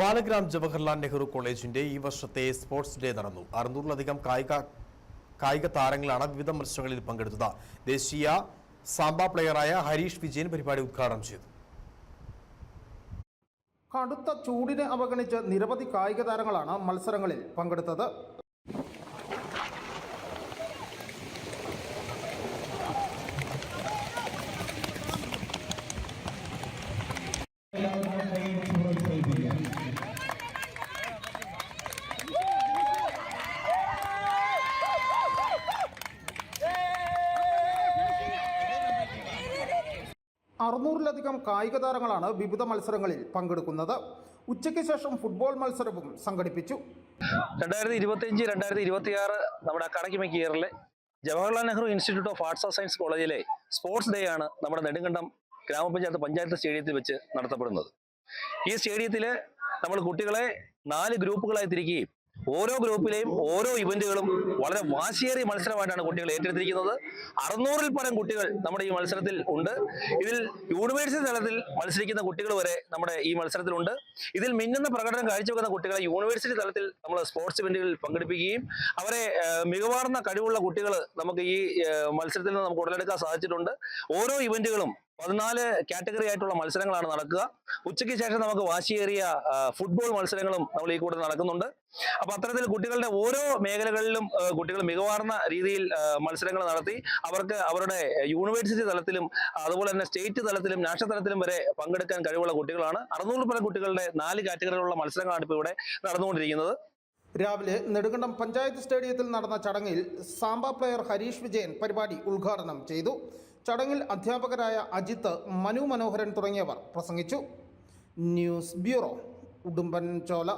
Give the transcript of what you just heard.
ബാലഗ്രാം ജവഹർലാൽ നെഹ്റു കോളേജിന്റെ ഈ വർഷത്തെ സ്പോർട്സ് ഡേ നടന്നു. 600-ലധികം കായിക താരങ്ങളാണ് വിവിധ മത്സരങ്ങളിൽ പങ്കെടുത്തത്. ദേശീയ സാംബ പ്ലെയറായ ഹരീഷ് വിജയൻ പരിപാടി ഉദ്ഘാടനം ചെയ്തു. കടുത്ത ചൂടിനെ അവഗണിച്ച് നിരവധി കായിക താരങ്ങളാണ് മത്സരങ്ങളിൽ പങ്കെടുത്തത്. അറുന്നൂറിലധികം കായിക താരങ്ങളാണ് വിവിധ മത്സരങ്ങളിൽ പങ്കെടുക്കുന്നത്. ഉച്ചയ്ക്ക് ശേഷം ഫുട്ബോൾ മത്സരവും സംഘടിപ്പിച്ചു. 2025-2026 നമ്മുടെ അക്കാഡമിക് ഇയറിലെ Jawaharlal Nehru institute of arts and science കോളേജിലെ സ്പോർട്സ് ഡേ ആണ് നമ്മുടെ നെടുങ്കണ്ടം പഞ്ചായത്ത് സ്റ്റേഡിയത്തിൽ വെച്ച് നടത്തപ്പെടുന്നത്. ഈ സ്റ്റേഡിയത്തിൽ നമ്മൾ കുട്ടികളെ 4 ഗ്രൂപ്പുകളായി തിരിക്കുകയും ഓരോ ഗ്രൂപ്പിലെയും ഓരോ ഇവന്റുകളും വളരെ വാശിയേറിയ മത്സരമായിട്ടാണ് കുട്ടികൾ ഏറ്റെടുത്തിരിക്കുന്നത്. 600-ൽ പരം കുട്ടികൾ നമ്മുടെ ഈ മത്സരത്തിൽ ഉണ്ട്. ഇതിൽ യൂണിവേഴ്സിറ്റി തലത്തിൽ മത്സരിക്കുന്ന കുട്ടികൾ വരെ നമ്മുടെ ഈ മത്സരത്തിലുണ്ട്. ഇതിൽ മിന്നുന്ന പ്രകടനം കാഴ്ചവെക്കുന്ന കുട്ടികളെ യൂണിവേഴ്സിറ്റി തലത്തിൽ നമ്മൾ സ്പോർട്സ് ഇവന്റുകളിൽ പങ്കെടുപ്പിക്കുകയും അവരെ മികവാർന്ന കഴിവുള്ള കുട്ടികൾ നമുക്ക് ഈ മത്സരത്തിൽ നിന്ന് നമുക്ക് ഉടലെടുക്കാൻ സാധിച്ചിട്ടുണ്ട്. ഓരോ ഇവന്റുകളും 14 കാറ്റഗറി ആയിട്ടുള്ള മത്സരങ്ങളാണ് നടക്കുക. ഉച്ചയ്ക്ക് ശേഷം നമുക്ക് വാശിയേറിയ ഫുട്ബോൾ മത്സരങ്ങളും നമ്മൾ ഈ കൂട്ടത്തിൽ നടക്കുന്നുണ്ട്. അപ്പൊ അത്തരത്തിൽ കുട്ടികളുടെ ഓരോ മേഖലകളിലും കുട്ടികൾ മികവാർന്ന രീതിയിൽ മത്സരങ്ങൾ നടത്തി അവർക്ക് അവരുടെ യൂണിവേഴ്സിറ്റി തലത്തിലും അതുപോലെ തന്നെ സ്റ്റേറ്റ് തലത്തിലും നാഷണൽ തലത്തിലും വരെ പങ്കെടുക്കാൻ കഴിവുള്ള കുട്ടികളാണ്. 600 പരം കുട്ടികളുടെ 4 കാറ്റഗറിയിലുള്ള മത്സരങ്ങളാണ് ഇപ്പോൾ ഇവിടെ നടന്നുകൊണ്ടിരിക്കുന്നത്. രാവിലെ നെടുങ്കണ്ടം പഞ്ചായത്ത് സ്റ്റേഡിയത്തിൽ നടന്ന ചടങ്ങിൽ സാംബ പ്ലെയർ ഹരീഷ് വിജയൻ പരിപാടി ഉദ്ഘാടനം ചെയ്തു. ചടങ്ങിൽ അധ്യാപകരായ അജിത്ത്, മനു മനോഹരൻ തുടങ്ങിയവർ പ്രസംഗിച്ചു. News bureau, Udumbanchola.